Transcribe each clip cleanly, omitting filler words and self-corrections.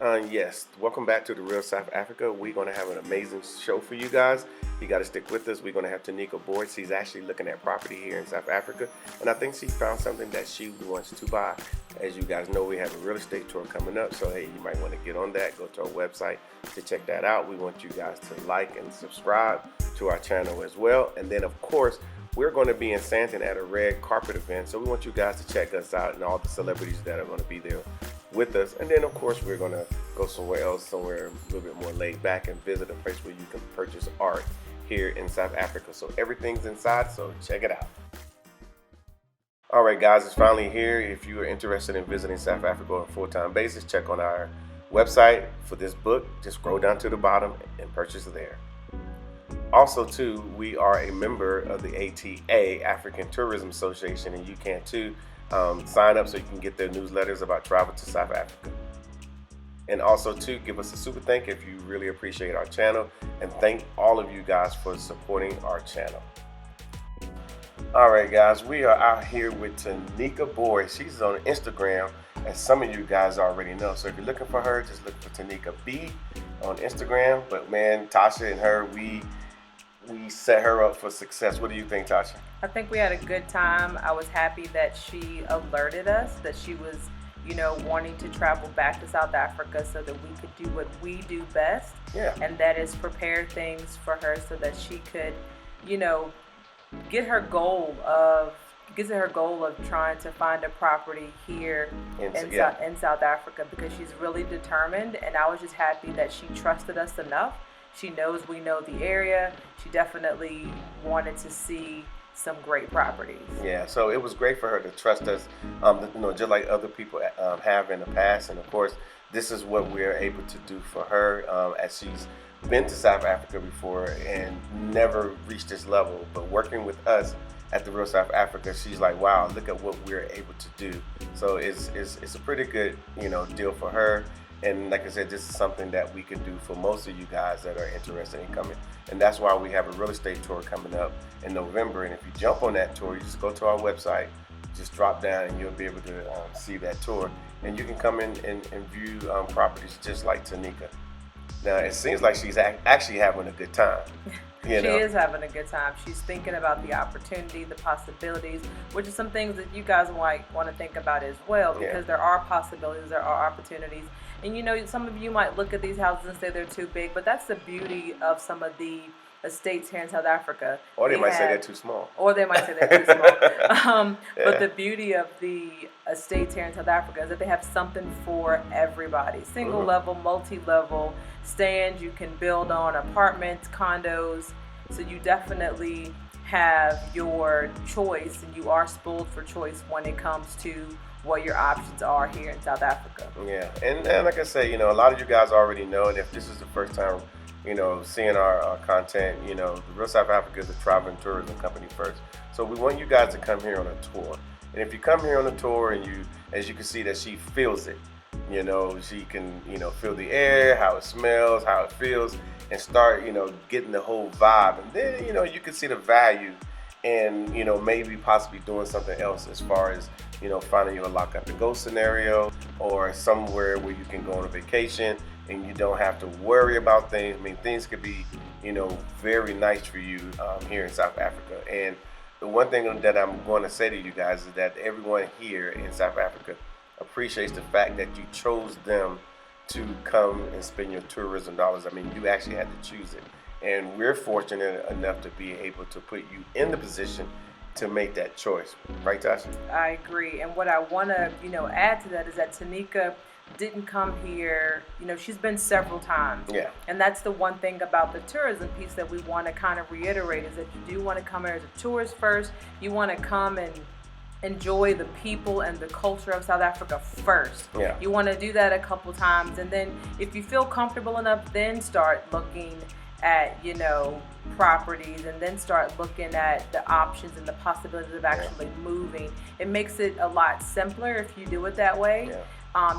Yes, welcome back to the Real South Africa. We're going to have an amazing show for you guys. You got to stick with us. We're going to have Tanika Boyd. She's actually looking at property here in South Africa, and I think she found something that she wants to buy. As you guys know, we have a real estate tour coming up, so hey, you might want to get on that. Go to our website to check that out. We want you guys to like and subscribe to our channel as well. And then, of course, we're going to be in Sandton at a red carpet event, so we want you guys to check us out and all the celebrities that are going to be there with us. And then, of course, we're going to go somewhere else, somewhere a little bit more laid back, and visit a place where you can purchase art here in South Africa. So everything's inside, so check it out. All right, guys, it's finally here. If you are interested in visiting South Africa on a full-time basis, check on our website for this book. Just scroll down to the bottom and purchase it there. Also, too, we are a member of the ATA, African Tourism Association, and you can, too, sign up so you can get their newsletters about travel to South Africa. And also, too, give us a super thank you if you really appreciate our channel, and thank all of you guys for supporting our channel. All right, guys, we are out here with Tanika Boyd. She's on Instagram, as some of you guys already know. So if you're looking for her, just look for Tanika B on Instagram. But man, Tasha and her, we set her up for success. What do you think, Tasha? I think we had a good time. I was happy that she alerted us that she was, wanting to travel back to South Africa so that we could do what we do best. Yeah. And that is prepare things for her so that she could, get her goal of trying to find a property here in South Africa, because she's really determined. And I was just happy that she trusted us enough. She knows we know the area. She definitely wanted to see some great properties. Yeah, so it was great for her to trust us, just like other people have in the past. And of course, this is what we're able to do for her, as she's been to South Africa before and never reached this level. But working with us at the Real South Africa, she's like, wow, look at what we're able to do. So it's a pretty good, deal for her. And like I said, this is something that we can do for most of you guys that are interested in coming. And that's why we have a real estate tour coming up in November. And if you jump on that tour, you just go to our website, just drop down, and you'll be able to see that tour. And you can come in and view properties just like Tanika. Now, it seems like she's actually having a good time. She is having a good time. She's thinking about the opportunity, the possibilities, which is some things that you guys might want to think about as well, because there are possibilities, there are opportunities. And some of you might look at these houses and say they're too big, but that's the beauty of some of the estates here in South Africa. Or they might say they're too small. Or they might say they're too small. But the beauty of the estates here in South Africa is that they have something for everybody. Single level, multi-level stands you can build on, apartments, condos. So you definitely have your choice, and you are spoiled for choice when it comes to what your options are here in South Africa. Yeah, and like I say, a lot of you guys already know, and if this is the first time, seeing our content, the Real South Africa is a travel and tourism company first. So we want you guys to come here on a tour. And if you come here on a tour and as you can see that she feels it, she can, feel the air, how it smells, how it feels, and start, getting the whole vibe. And then, you can see the value and, maybe possibly doing something else as far as, finding you a lock up and go scenario, or somewhere where you can go on a vacation and you don't have to worry about things. I mean, things could be, very nice for you here in South Africa. And the one thing that I'm going to say to you guys is that everyone here in South Africa appreciates the fact that you chose them to come and spend your tourism dollars. I mean, you actually had to choose it. And we're fortunate enough to be able to put you in the position to make that choice. Right, Tasha? I agree. And what I want to, add to that is that Tanika didn't come here, she's been several times. Yeah. And that's the one thing about the tourism piece that we want to kind of reiterate, is that you do want to come here as a tourist first. You want to come and enjoy the people and the culture of South Africa first. Yeah. You want to do that a couple times, and then if you feel comfortable enough, then start looking at, properties, and then start looking at the options and the possibilities of actually moving. It makes it a lot simpler if you do it that way.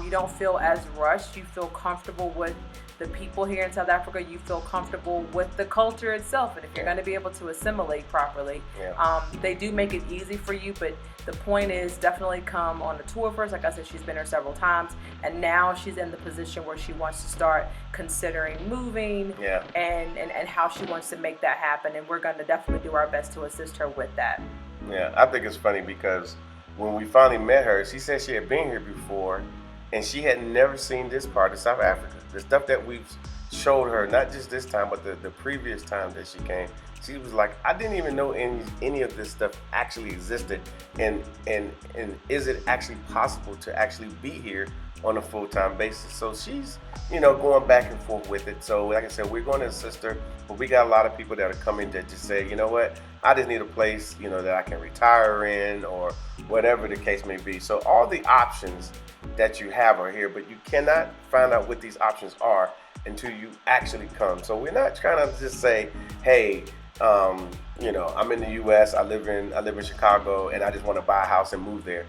You don't feel as rushed. You feel comfortable with the people here in South Africa. You feel comfortable with the culture itself, and if you're going to be able to assimilate properly, they do make it easy for you. But the point is, definitely come on the tour first. Like I said, she's been here several times, and now she's in the position where she wants to start considering moving, and how she wants to make that happen. And we're going to definitely do our best to assist her with that. Yeah, I think it's funny because when we finally met her, she said she had been here before, and she had never seen this part of South Africa. The stuff that we've showed her, not just this time, but the previous time that she came, she was like, I didn't even know any of this stuff actually existed, and is it actually possible to actually be here on a full-time basis? So she's, going back and forth with it. So like I said, we're going to assist her, but we got a lot of people that are coming that just say, you know what, I just need a place, that I can retire in, or whatever the case may be. So all the options that you have are here, but you cannot find out what these options are until you actually come. So we're not trying to just say, hey, I'm in the U.S., I live in Chicago, and I just want to buy a house and move there.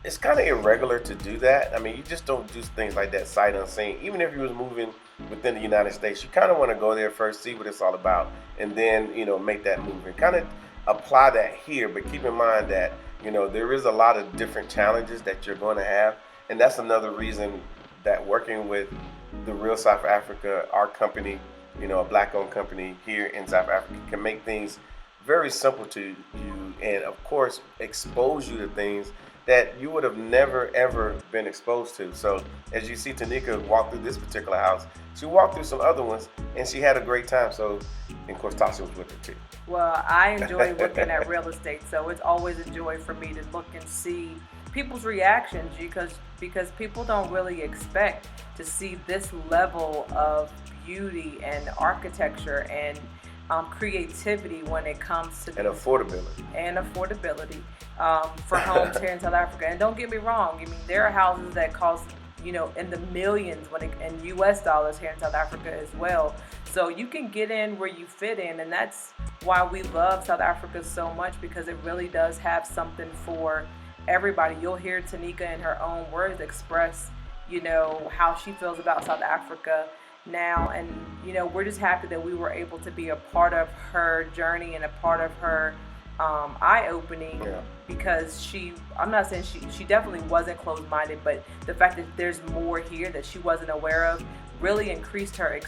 It's kind of irregular to do that. I mean, you just don't do things like that sight unseen. Even if you was moving within the United States, you kind of want to go there first, see what it's all about, and then, make that move and kind of apply that here. But keep in mind that, there is a lot of different challenges that you're going to have. And that's another reason that working with the Real South Africa, our company, a black-owned company here in South Africa, can make things very simple to you, and of course expose you to things that you would have never ever been exposed to. So as you see Tanika walk through this particular house, she walked through some other ones and she had a great time. So, and of course Tasha was with her too. Well, I enjoy looking at real estate, so it's always a joy for me to look and see people's reactions, because people don't really expect to see this level of beauty and architecture and creativity when it comes to affordability for homes here in South Africa. And don't get me wrong, I mean, there are houses that cost in the millions in US dollars here in South Africa as well. So you can get in where you fit in, and that's why we love South Africa so much, because it really does have something for everybody. You'll hear Tanika in her own words express how she feels about South Africa now, and we're just happy that we were able to be a part of her journey and a part of her eye-opening, because I'm not saying she definitely wasn't closed-minded, but the fact that there's more here that she wasn't aware of really increased her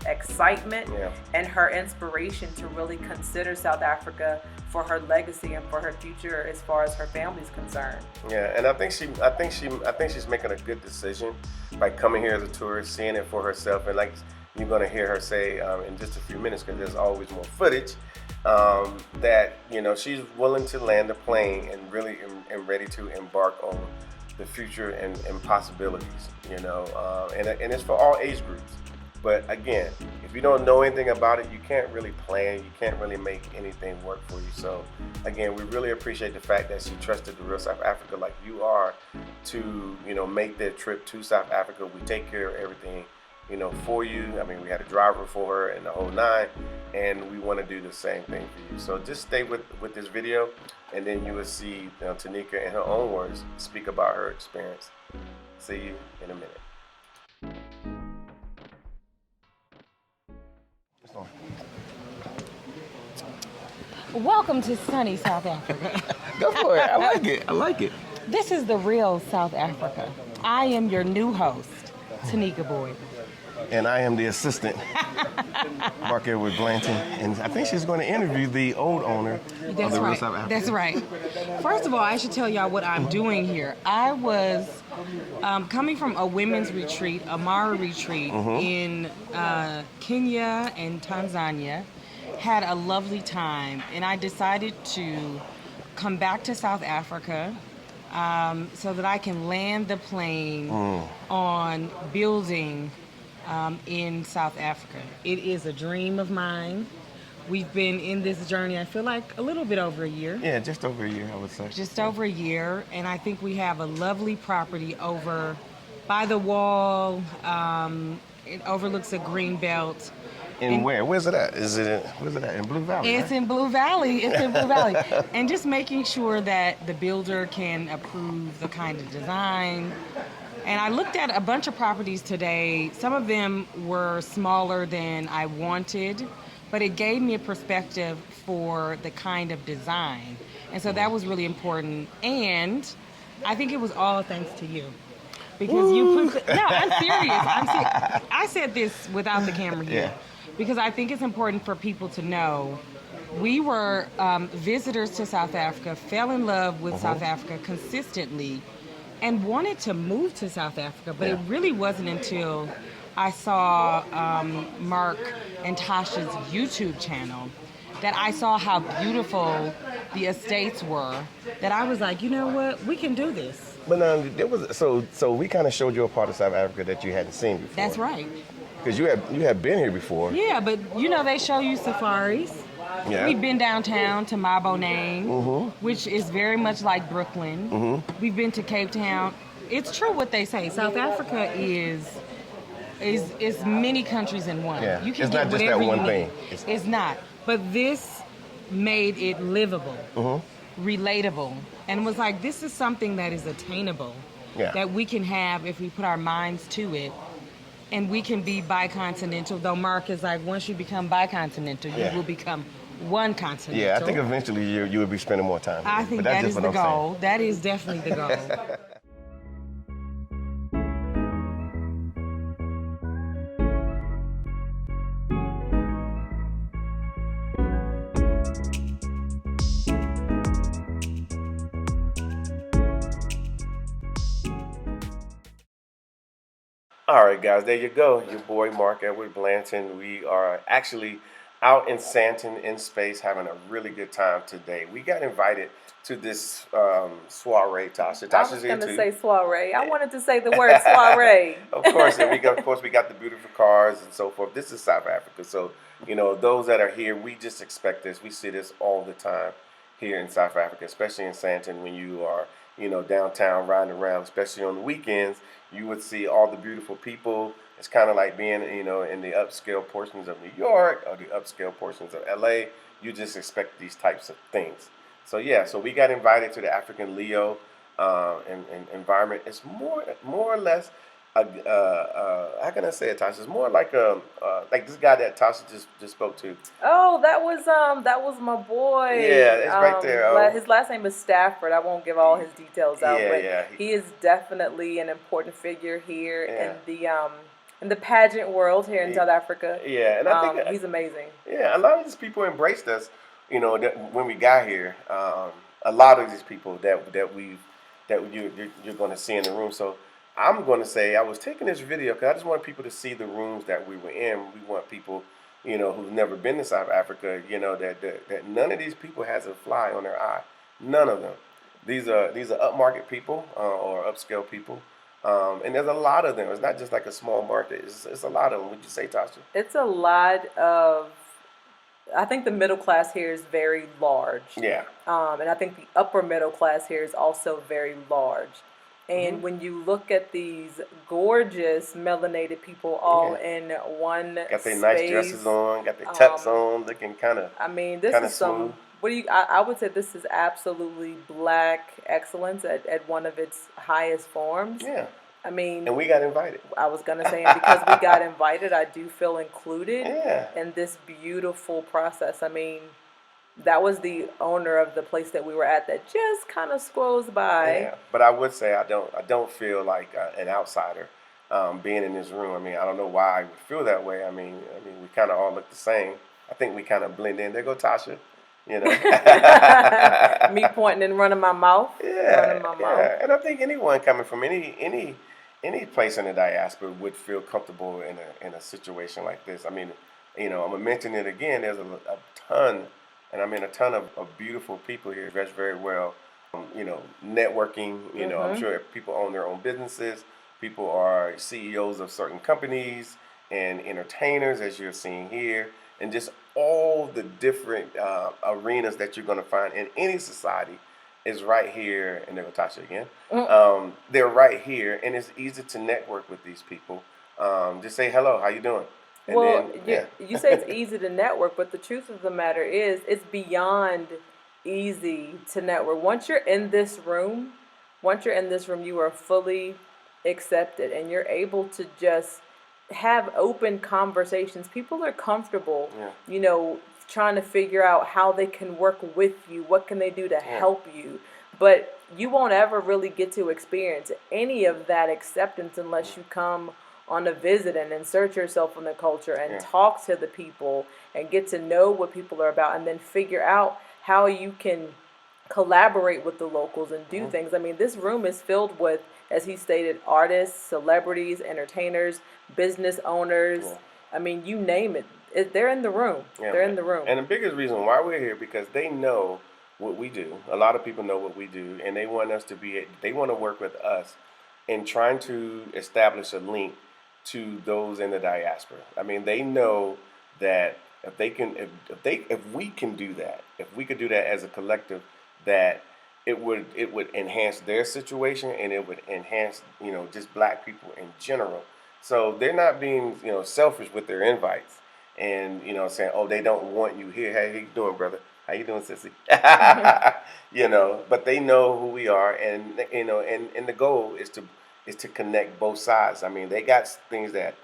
excitement and her inspiration to really consider South Africa for her legacy and for her future as far as her family's concerned. Yeah, and I think she's making a good decision by coming here as a tourist, seeing it for herself, and like you're going to hear her say in just a few minutes, because there's always more footage, that she's willing to land a plane and really and ready to embark on the future and possibilities, and it's for all age groups. But again, if you don't know anything about it, you can't really plan, you can't really make anything work for you. So again, we really appreciate the fact that she trusted the Real South Africa like you are to, make that trip to South Africa. We take care of everything, for you. I mean, we had a driver for her and the whole nine, and we want to do the same thing for you. So just stay with this video, and then you will see Tanika in her own words speak about her experience. See you in a minute. Welcome to sunny South Africa. Go for it. I like it. This is the real South Africa. I am your new host, Tanika Boyd. And I am the assistant, Mark Edward Blanton. And I think she's going to interview the old owner of the Real South Africa. That's right. First of all, I should tell y'all what I'm doing here. I was coming from a women's retreat, a Mara retreat in Kenya and Tanzania. Had a lovely time, and I decided to come back to South Africa so that I can land the plane on building in South Africa. It is a dream of mine. We've been in this journey, I feel like, a little bit over a year. Yeah, just over a year, I would say. Just over a year, and I think we have a lovely property over by the wall. It overlooks a green belt. And where? Where's it at? Where's it at? In Blue Valley, It's right? in Blue Valley. It's in Blue Valley. And just making sure that the builder can approve the kind of design. And I looked at a bunch of properties today. Some of them were smaller than I wanted, but it gave me a perspective for the kind of design. And so that was really important. And I think it was all thanks to you. Because you put no, I'm serious. I said this without the camera here. Yeah. Because I think it's important for people to know we were visitors to South Africa, fell in love with South Africa consistently, and wanted to move to South Africa. But it really wasn't until I saw Mark and Tasha's YouTube channel that I saw how beautiful the estates were, that I was like, you know what, we can do this. But there was so we kind of showed you a part of South Africa that you hadn't seen before. That's right. Because you had been here before. Yeah, but you know they show you safaris. Yeah. We've been downtown to Maboneng, which is very much like Brooklyn. We've been to Cape Town. It's true what they say. South Africa is many countries in one. Yeah. You can It's get not just that whatever one you thing. need. It's not. But this made it livable, relatable, and was like, this is something that is attainable, that we can have if we put our minds to it. And we can be bicontinental, though Mark is like, once you become bicontinental, you will become one continental. Yeah, I think eventually you would be spending more time here. I think But that's that just is what the I'm saying. goal. That is definitely the goal. All right, guys, there you go. Your boy Mark Edward Blanton. We are actually out in Sandton in space having a really good time today. We got invited to this soiree, Tasha. I was Tasha's here going to too. say soiree. I wanted to say the word soiree. Of course, and we got the beautiful cars and so forth. This is South Africa, so those that are here, we just expect this. We see this all the time here in South Africa, especially in Sandton when you are downtown riding around, especially on the weekends. You would see all the beautiful people. It's kind of like being in the upscale portions of New York or the upscale portions of LA. You just expect these types of things. So so we got invited to the African Leo environment. It's more or less how can I say it, Tasha? It's more like like this guy that Tasha just spoke to. Oh, that was my boy. Yeah, it's right there. His last name is Stafford. I won't give all his details out, but Yeah. he is definitely an important figure here in the pageant world here in South Africa. Yeah, and I think he's amazing. Yeah, a lot of these people embraced us. When we got here, a lot of these people that you're going to see in the room. So I'm going to say I was taking this video because I just want people to see the rooms that we were in. We want people, who've never been to South Africa, that none of these people has a fly on their eye. None of them. These are upmarket people or upscale people. And there's a lot of them. It's not just like a small market. It's a lot of them. Would you say, Tasha? It's a lot of. I think the middle class here is very large. Yeah. And I think the upper middle class here is also very large. And when you look at these gorgeous melanated people all in one got their space, nice dresses on, got their tux on, looking kind of. I mean, this is some. Smooth. I would say this is absolutely Black excellence at one of its highest forms. Yeah. I mean, and we got invited. I was going to say, and because we got invited, I do feel included in this beautiful process. I mean, that was the owner of the place that we were at that just kind of scrolls by. Yeah, but I would say I don't feel like an outsider being in this room. I mean, I don't know why I would feel that way. I mean, we kind of all look the same. I think we kind of blend in. There go Tasha. Me pointing and running my mouth. Yeah. And I think anyone coming from any place in the diaspora would feel comfortable in a situation like this. I mean, I'm gonna mention it again. There's a ton, and I mean a ton of beautiful people here dressed very well. Networking. I'm sure people own their own businesses. People are CEOs of certain companies and entertainers, as you're seeing here, and just all the different arenas that you're going to find in any society is right here. And there go Tasha again. They're right here, and it's easy to network with these people. Just say hello. How you doing? And Well, then, you say it's easy to network, but the truth of the matter is, it's beyond easy to network. Once you're in this room, you are fully accepted, and you're able to just have open conversations. People are comfortable, Yeah. trying to figure out how they can work with you. What can they do to help you? But you won't ever really get to experience any of that acceptance unless you come on a visit and insert yourself in the culture and talk to the people and get to know what people are about, and then figure out how you can collaborate with the locals and do things. I mean, this room is filled with, as he stated, artists, celebrities, entertainers, business owners. I mean, you name it, they're in the room. They're in the room. And the biggest reason why we're here, because they know what we do. A lot of people know what we do, and they want us to they want to work with us in trying to establish a link to those in the diaspora. I mean, they know that if we can do that, if we could do that as a collective, that it would enhance their situation, and it would enhance, just black people in general. So they're not being, selfish with their invites, and saying, oh, they don't want you here. Hey, how you doing, brother? How you doing, sissy? But they know who we are, and and the goal is to connect both sides. I mean, they got things that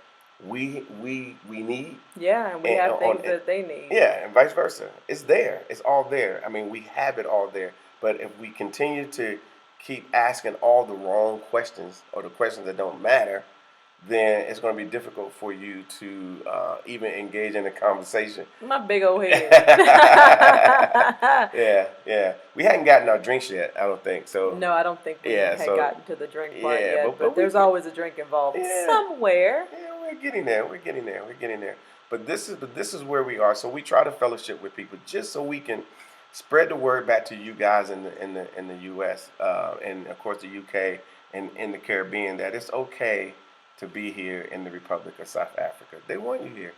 we need. Yeah, and we have things that they need. Yeah, and vice versa. It's there. It's all there. I mean, we have it all there. But if we continue to keep asking all the wrong questions, or the questions that don't matter, then it's going to be difficult for you to even engage in a conversation. My big old head. Yeah. We hadn't gotten our drinks yet, I don't think. So no, I don't think we had gotten to the drink part yet. But there's always a drink involved somewhere. Yeah, we're getting there. But this is where we are. So we try to fellowship with people just so we can spread the word back to you guys in the U.S. And of course the UK and in the Caribbean, that it's okay to be here in the Republic of South Africa. They want you here.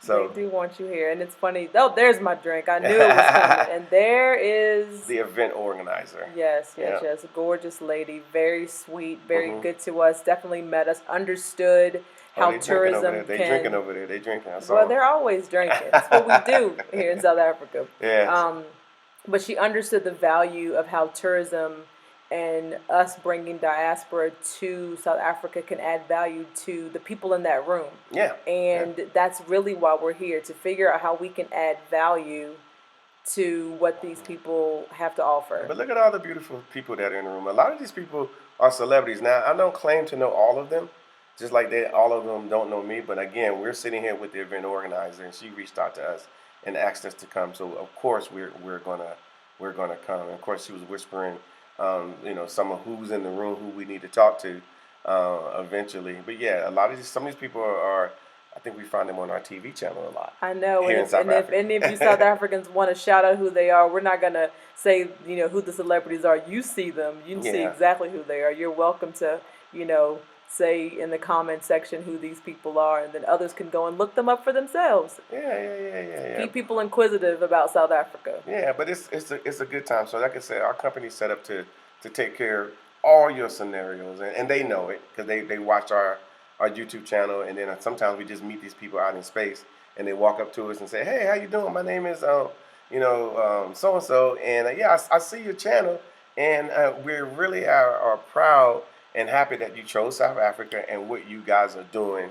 So they do want you here. And it's funny. Oh, there's my drink. I knew it was coming. And there is the event organizer. Yes. A gorgeous lady, very sweet, very good to us. Definitely met us, understood how tourism They drinking over there. They drinking. Well, they're always drinking. That's what we do here in South Africa. Yeah. But she understood the value of how tourism and us bringing diaspora to South Africa can add value to the people in that room. Yeah. And that's really why we're here, to figure out how we can add value to what these people have to offer. But look at all the beautiful people that are in the room. A lot of these people are celebrities. Now, I don't claim to know all of them, just like all of them don't know me. But again, we're sitting here with the event organizer, and she reached out to us and asked us to come. So of course we're gonna come. And of course, she was whispering, some of who's in the room, who we need to talk to eventually. But yeah, some of these people are I think we find them on our TV channel a lot. I know, and if any of you South Africans want to shout out who they are, we're not gonna say who the celebrities are. You see them, you see exactly who they are. You're welcome to say in the comment section who these people are, and then others can go and look them up for themselves. Yeah. Keep people inquisitive about South Africa. Yeah, but it's a good time. So like I said, our company's set up to take care of all your scenarios, and they know it because they watch our YouTube channel, and then sometimes we just meet these people out in space, and they walk up to us and say, "Hey, how you doing? My name is so and so, and I see your channel, and we really are proud and happy that you chose South Africa and what you guys are doing,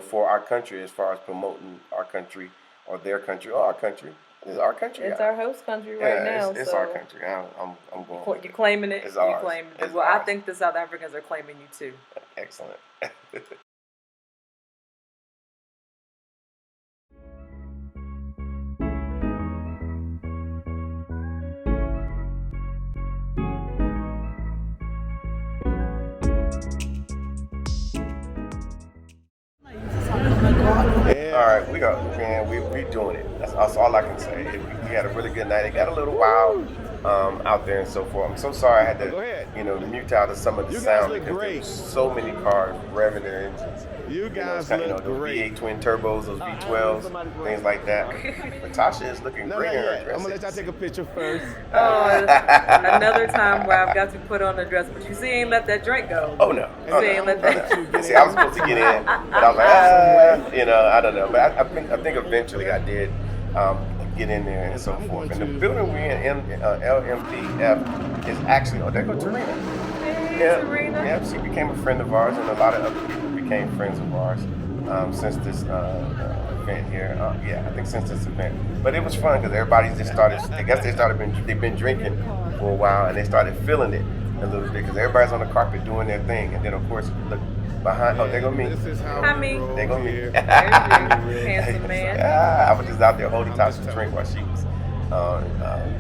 for our country as far as promoting our country or their country or our country. It's our country. It's our host country right now. It's our country. I'm going. You're claiming it. It's ours. Claiming it. Well, I think the South Africans are claiming you too. Excellent. All right, we doing it. That's all I can say. We had a really good night. It got a little wild out there and so forth. I'm so sorry I had Go ahead. to, mute out of some of the You guys sound look because great. there's so many cars revving their engines. You guys those look those great. V8 twin turbos, those V12s, things like that. But Tasha is looking No, great not in her yet. I'm gonna let y'all dresses. take a picture first. Oh, another time where I've got to put on a dress, but you see, ain't let that drink go. Oh no! Oh, See, no. let that. See, I was supposed to get in, but I was like, I don't know. But I think eventually I did get in there and so forth. And the building we're in, LMPF, is actually, there goes Tarina. Serena. Yeah, she became a friend of ours, and a lot of other people became friends of ours since this event here. I think since this event. But it was fun because everybody just started. I guess they've been drinking for a while, and they started feeling it a little bit because everybody's on the carpet doing their thing, and then of course look behind. Oh, there go me. This is how Hi, we me. roll There go me. here. There's you, handsome man. I was just out there holding Tasha's drink while she was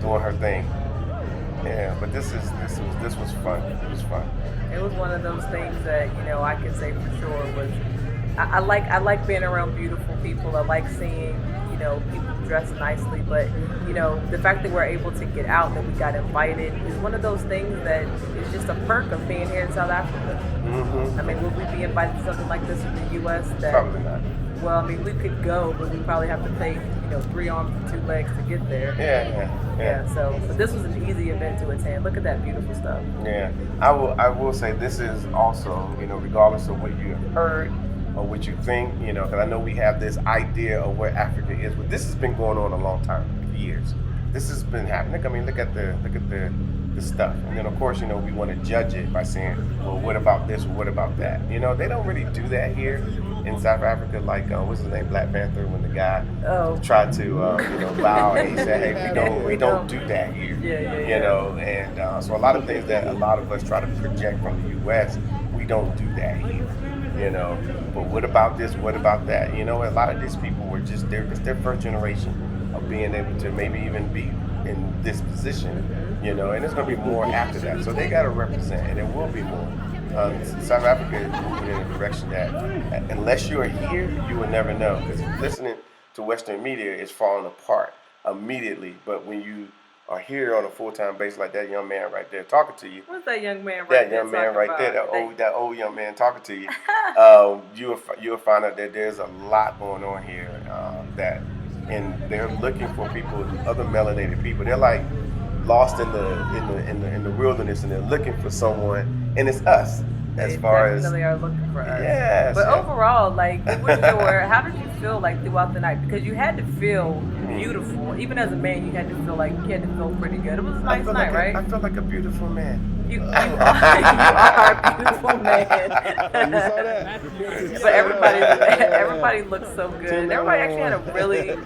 doing her thing. Yeah, but this was fun. It was fun. It was one of those things that I can say for sure was I like being around beautiful people. I like seeing people dressed nicely, but the fact that we're able to get out, that we got invited, is one of those things that is just a perk of being here in South Africa. Mm-hmm. I mean, would we be invited to something like this in the U.S.? Probably not. Well, I mean, we could go, but we probably have to pay 3 arms and 2 legs to get there. Yeah. So, but this was an easy event to attend. Look at that beautiful stuff. Yeah, I will say this is also, regardless of what you have heard or what you think, because I know we have this idea of where Africa is, but this has been going on a long time, years. This has been happening. I mean, look at the stuff, and then of course, we want to judge it by saying, well, what about this or what about that? They don't really do that here in South Africa. Like, what's his name, Black Panther, when the guy tried to, bow, and he said, hey, we don't do that here. And so a lot of things that a lot of us try to project from the U.S., we don't do that here. But what about this? What about that? A lot of these people were it's their first generation of being able to maybe even be in this position, and there's going to be more after that. So they got to represent, and there will be more. South Africa is moving in a direction that, unless you are here, you will never know. Because listening to Western media is falling apart immediately. But when you are here on a full-time basis, like that young man right there talking to you, What's that young man right there? That young man right about? there, that old young man talking to you, you'll find out that there's a lot going on here and they're looking for people, other melanated people. They're like lost in the wilderness, and they're looking for someone, and it's us. As far as definitely are looking for us. Yes. But overall, how did you feel like throughout the night? Because you had to feel beautiful. Even as a man, you had to feel pretty good. It was a nice night, right? I felt like a beautiful man. You are a beautiful man. You saw that? But everybody looked so good. Everybody actually had a really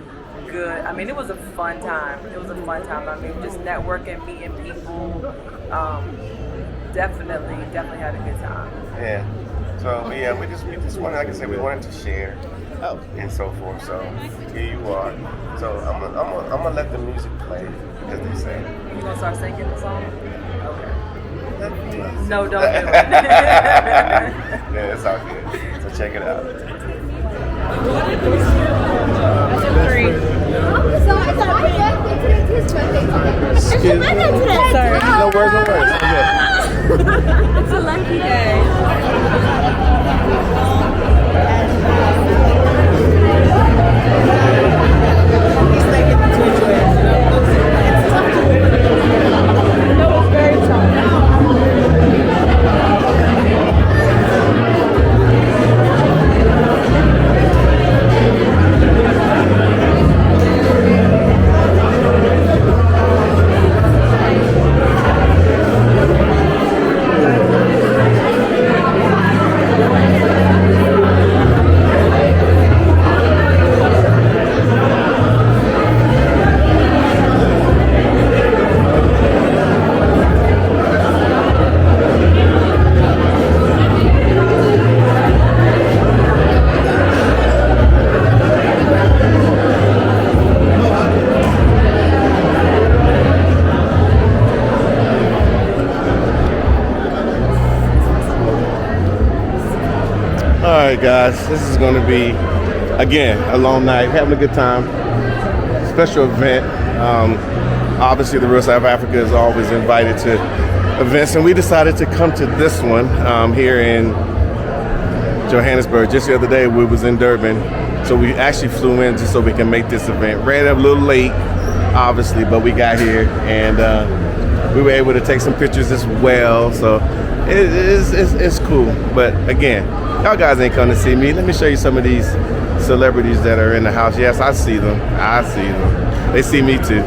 good. I mean, it was a fun time. I mean, just networking, meeting people. Definitely had a good time. Yeah. So we just wanted, like I said, we wanted to share. And so forth. So here you are. So I'm gonna let the music play, as they say. You gonna start singing the song? Okay. No, don't do it. Yeah, it's all good. So check it out. Excuse me. Sorry. No worries. It's a lucky day. Alright guys, this is going to be, again, a long night, having a good time, special event. obviously the Real South Africa is always invited to events, and we decided to come to this one here in Johannesburg. Just the other day we was in Durban, so we actually flew in just so we can make this event. Ran up a little late, obviously, but we got here and we were able to take some pictures as well. So it's cool. But again, y'all guys ain't come to see me. Let me show you some of these celebrities that are in the house. Yes, I see them. I see them. They see me too.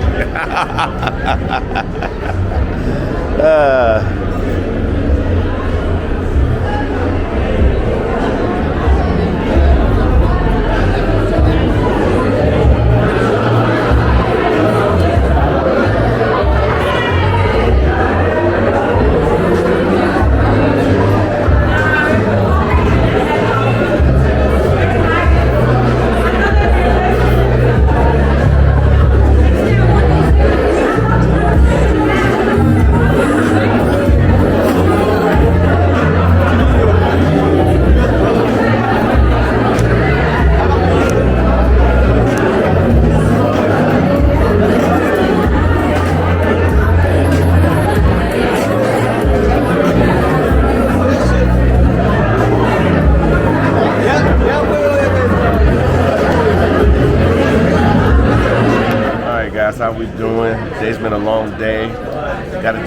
How we doing? Today's been a long day.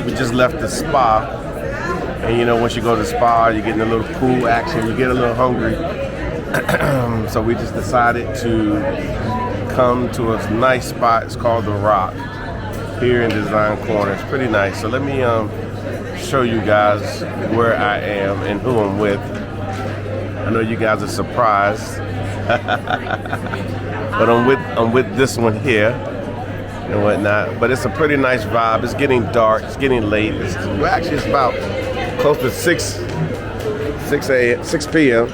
We just left the spa, and you know, once you go to the spa, you're getting a little pool action, you get a little hungry. So we just decided to come to a nice spot. It's called The Rock here in Design Corner. It's pretty nice. So let me show you guys where I am and who I'm with. I know you guys are surprised, but I'm with this one here and whatnot. But it's a pretty nice vibe. It's getting dark. It's getting late. It's about close to 6 p.m.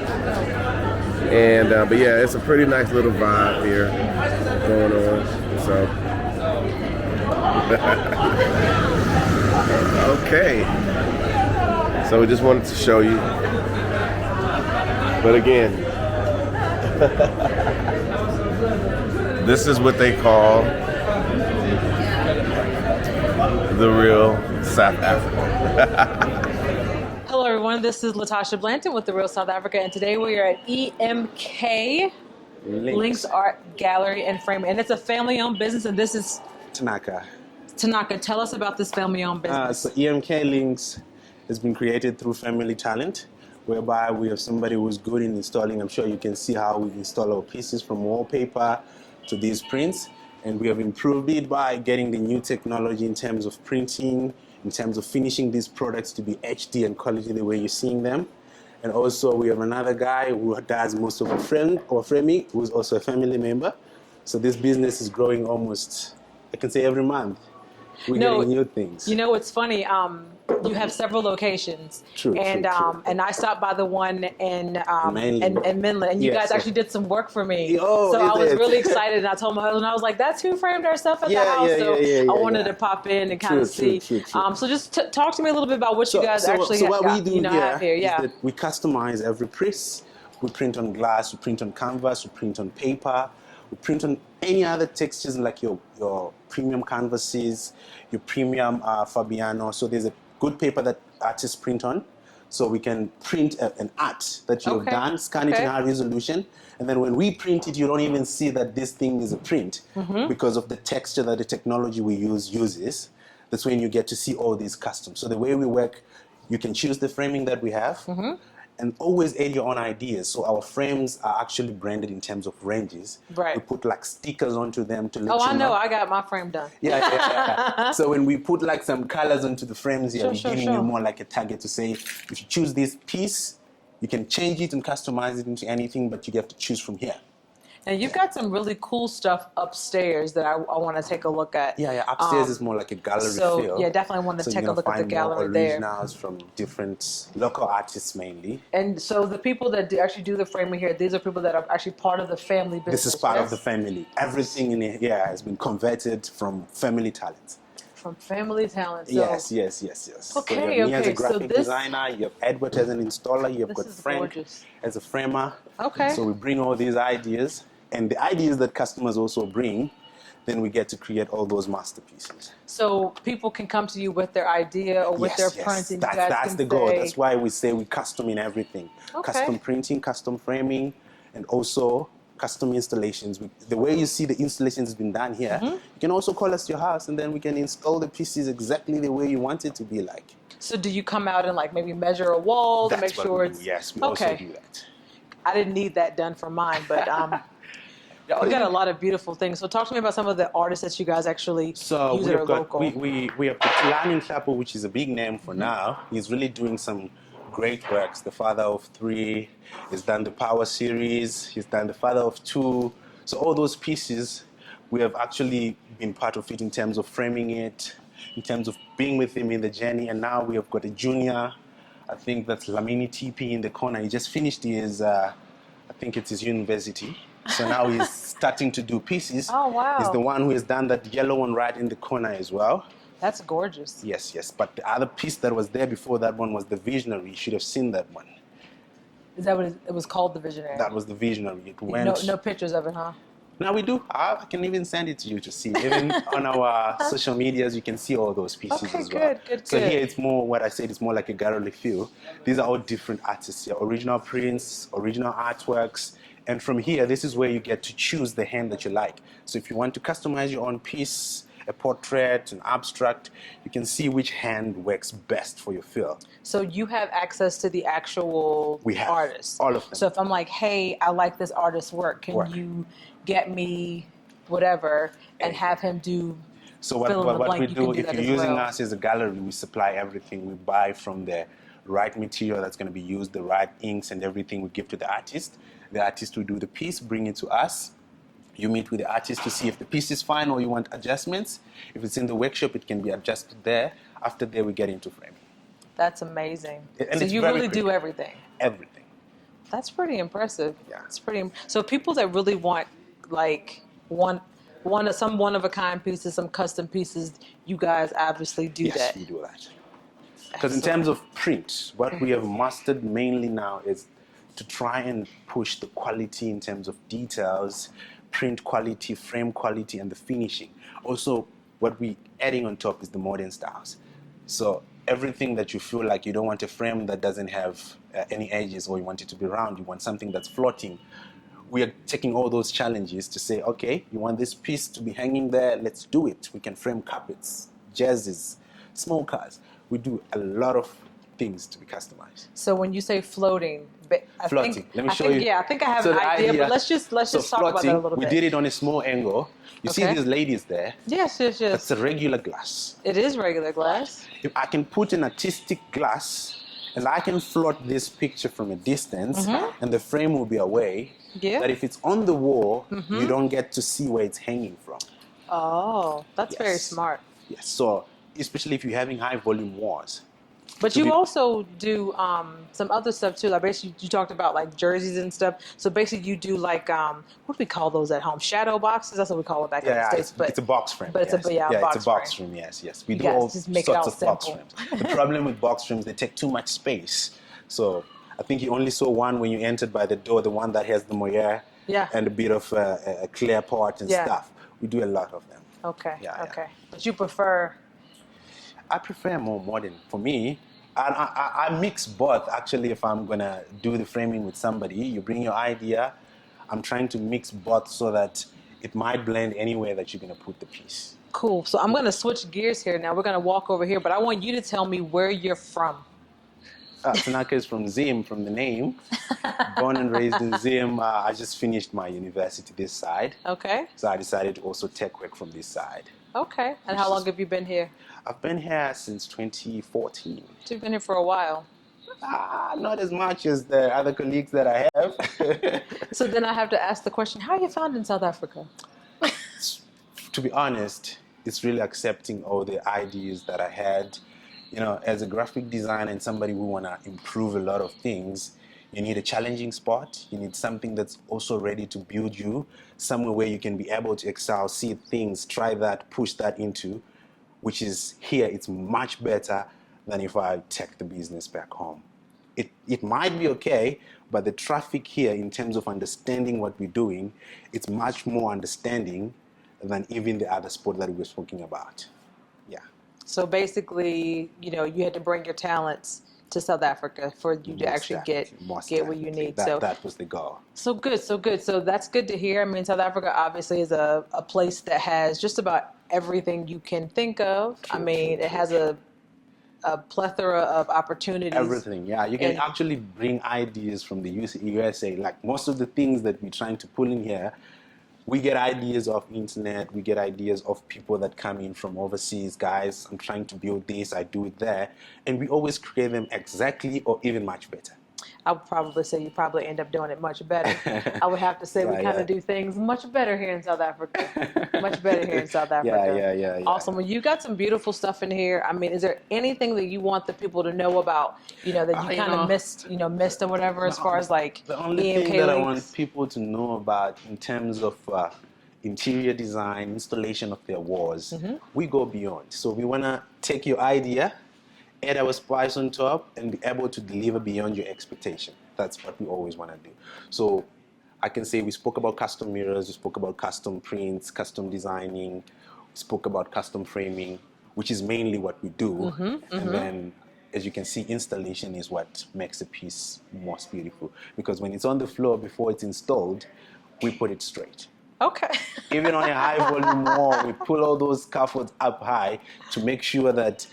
And but yeah, it's a pretty nice little vibe here going on. So okay. So we just wanted to show you. But again, this is what they call the real South Africa. Hello everyone, this is Latasha Blanton with the Real South Africa, and today we are at EMK Links Art Gallery and Frame, and it's a family-owned business, and this is Tanika. Tanaka. Tell us about this family-owned business. So EMK Links has been created through family talent, whereby we have somebody who's good in installing. I'm sure you can see how we install our pieces from wallpaper to these prints. And we have improved it by getting the new technology in terms of printing, in terms of finishing these products to be HD and quality the way you're seeing them. And also we have another guy who does most of our framing, who's also a family member. So this business is growing almost, I can say, every month. We're getting new things. You know, it's funny. You have several locations, True. And I stopped by the one in Midland, and you guys actually did some work for me. So I was really excited, and I told my husband, I was like, "That's who framed our stuff at the house." So I wanted to pop in and kind of see. So just talk to me a little bit about what you guys actually have here. Yeah, is that we customize every piece. We print on glass, we print on canvas, we print on paper, we print on any other textures like your premium canvases, your premium Fabiano. So there's a good paper that artists print on. So we can print an art that you've done, scan it in high resolution, and then when we print it, you don't even see that this thing is a print because of the texture that the technology we uses. That's when you get to see all these customs. So the way we work, you can choose the framing that we have, and always add your own ideas. So our frames are actually branded in terms of ranges. Right. We put like stickers onto them to let you know. Oh, I know. I got my frame done. Yeah. So when we put like some colors onto the frames here, we're giving you more like a target to say, if you choose this piece, you can change it and customize it into anything, but you have to choose from here. And you've got some really cool stuff upstairs that I want to take a look at. Yeah. Upstairs is more like a gallery feel. Yeah, definitely want to take a look at the gallery there. Originals from different local artists mainly. And so the people that actually do the framing here, these are people that are actually part of the family business. This is part of the family. Everything in here has been converted from family talent. From family talent. So Yes. Okay, so you have me as a graphic so this, designer, you have Edward as an installer, you have got Frank as a framer. Okay. So we bring all these ideas, and the ideas that customers also bring, then we get to create all those masterpieces. So people can come to you with their idea or with their print, and you guys That's can the goal. say, That's why we say we custom in everything. Okay. Custom printing, custom framing, and also custom installations. The way you see the installation has been done here, you can also call us to your house, and then we can install the pieces exactly the way you want it to be like. So do you come out and like maybe measure a wall to make That's what sure we it's do. Yes, we okay? also do that. I didn't need that done for mine, but we got a lot of beautiful things. So talk to me about some of the artists that you guys actually use that are local. We have Lani Chapo, which is a big name for now. He's really doing some great works. The father of 3, he's done the Power series, he's done the father of 2. So all those pieces, we have actually been part of it in terms of framing it, in terms of being with him in the journey. And now we have got a junior, I think that's Lamini TP in the corner. He just finished his, I think it's his university. So now he's starting to do pieces. Oh, wow. He's the one who has done that yellow one right in the corner as well. That's gorgeous. Yes. But the other piece that was there before that one was the Visionary. You should have seen that one. Is that what it was called, the Visionary? That was the Visionary. It went. No pictures of it, huh? Now we do. I can even send it to you to see. Even on our social medias, you can see all those pieces Okay, as well. good. So here it's more what I said. It's more like a gallery feel. These are all different artists here. Original prints, original artworks. And from here, this is where you get to choose the hand that you like. So if you want to customize your own piece, a portrait, an abstract, you can see which hand works best for your feel. So you have access to the actual We have artists. all of them. So if I'm like, hey, I like this artist's work, can you get me whatever and have him do? So fill in the what blank, we you do, can do if that you're as using well. us as a gallery, we supply everything. We buy from the right material that's going to be used, the right inks and everything we give to the artist. The artist will do the piece, bring it to us. You meet with the artist to see if the piece is fine or you want adjustments. If it's in the workshop, it can be adjusted there. After there, we get into framing. That's amazing. And So it's you very really pretty. do everything. Everything. That's pretty impressive. Yeah. It's pretty. So people that really want like one of a kind pieces, some custom pieces, you guys obviously do Yes, that. we do that. Because in terms of print, what we have mastered mainly now is to try and push the quality in terms of details, print quality, frame quality, and the finishing. Also, what we're adding on top is the modern styles. So everything that you feel like you don't want a frame that doesn't have any edges, or you want it to be round, you want something that's floating. We are taking all those challenges to say, okay, you want this piece to be hanging there, let's do it. We can frame carpets, jerseys, smokers. We do a lot of things to be customized. So when you say floating, Floating. Let me show you. Yeah, I think I have So an the idea, but let's just talk about that a little we bit. did it on a small angle. You see Okay. these ladies there? Yes. That's a regular glass. It is regular glass. If I can put an artistic glass and I can float this picture from a distance and the frame will be away, Yeah. that if it's on the wall, you don't get to see where it's hanging from. Oh, that's very Yes. smart. Yes, so especially if you're having high volume walls. But To you be- also do some other stuff too. Like basically, you talked about like jerseys and stuff. So basically, you do like what do we call those at home? Shadow boxes. That's what we call it back in the Yeah, States. it's a box frame. but it's a- yes. yeah, box it's a box frame. frame. Yes. We You do guys all just make it sorts all of box simple. frames. The problem with box frames, they take too much space. So I think you only saw one when you entered by the door, the one that has the moire Yeah. and a bit of a clear part and Yeah. stuff. We do a lot of them. Okay. Yeah. Okay. But you prefer. I prefer more modern. For me, I mix both actually. If I'm gonna do the framing with somebody, you bring your idea. I'm trying to mix both so that it might blend anywhere that you're gonna put the piece. Cool. So I'm going to switch gears here now. We're going to walk over here, but I want you to tell me where you're from. Tanika is from Zim, from the name. Born and raised in Zim. I just finished my university this side, Okay. so I decided to also take work from this side. Okay. And how long have you been here? I've been here since 2014. So you've been here for a while. Not as much as the other colleagues that I have. So then I have to ask the question: how you found in South Africa? To be honest, it's really accepting all the ideas that I had. You know, as a graphic designer and somebody who want to improve a lot of things, you need a challenging spot. You need something that's also ready to build you, somewhere where you can be able to excel, see things, try that, push that into, which is here. It's much better than if I take the business back home. It might be okay, but the traffic here in terms of understanding what we're doing, it's much more understanding than even the other sport that we were speaking about. Yeah. So basically, you had to bring your talents to South Africa for you to actually get what you need. That was the goal. So good, so good. So that's good to hear. I mean, South Africa obviously is a place that has just about everything you can think of. It has a plethora of opportunities. Everything, yeah. You can actually bring ideas from the USA. Like most of the things that we're trying to pull in here, we get ideas of internet, we get ideas of people that come in from overseas. Guys, I'm trying to build this, I do it there. And we always create them exactly or even much better. I would probably say you probably end up doing it much better. I would have to say we kind of do things much better here in South Africa. Much better here in South Africa. Yeah. Awesome. Well, you got some beautiful stuff in here. I mean, is there anything that you want the people to know about, that you kind of missed or whatever, as far as like the only EMK thing that I links? want people to know about in terms of interior design, installation of their walls, we go beyond. So we want to take your idea, add our spice on top, and be able to deliver beyond your expectation. That's what we always want to do. So I can say we spoke about custom mirrors, we spoke about custom prints, custom designing, we spoke about custom framing, which is mainly what we do. And then, as you can see, installation is what makes a piece most beautiful. Because when it's on the floor before it's installed, we put it straight. Okay. Even on a high volume wall, we pull all those scaffolds up high to make sure that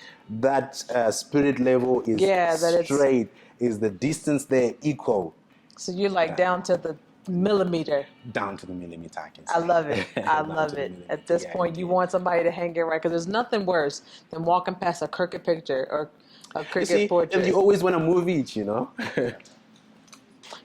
spirit level is straight, is the distance there equal. So you're like down to the millimeter. Down to the millimeter, I can say. I love it. I love it. At this point, you want somebody to hang it right, because there's nothing worse than walking past a crooked picture or a crooked portrait. You always want to move it,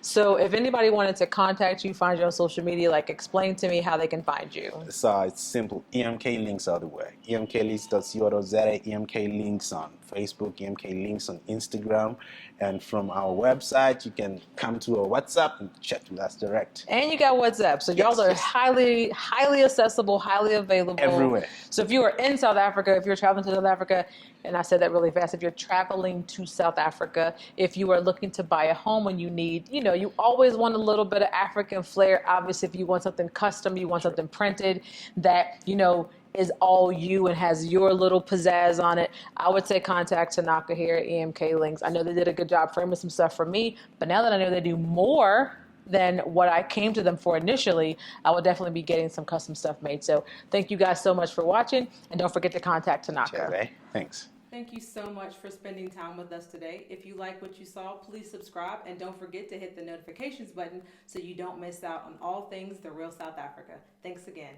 So if anybody wanted to contact you, find you on social media, like explain to me how they can find you. So it's simple. EMK links are the way. EMKlinks.co.za, EMK links on Facebook, EMK links on Instagram. And from our website, you can come to our WhatsApp and chat with us direct. And you got WhatsApp. So y'all are highly, highly accessible, highly available. Everywhere. So if you are in South Africa, if you're traveling to South Africa, and I said that really fast, if you're traveling to South Africa, if you are looking to buy a home and you need, you always want a little bit of African flair. Obviously, if you want something custom, you want something printed that, is all you and has your little pizzazz on it, I would say contact Tanika here at EMK Links. I know they did a good job framing some stuff for me, but now that I know they do more than what I came to them for initially, I will definitely be getting some custom stuff made. So thank you guys so much for watching, and don't forget to contact Tanika. Cheers, Thanks. Thank you so much for spending time with us today. If you like what you saw, please subscribe, and don't forget to hit the notifications button so you don't miss out on all things The Real South Africa. Thanks again.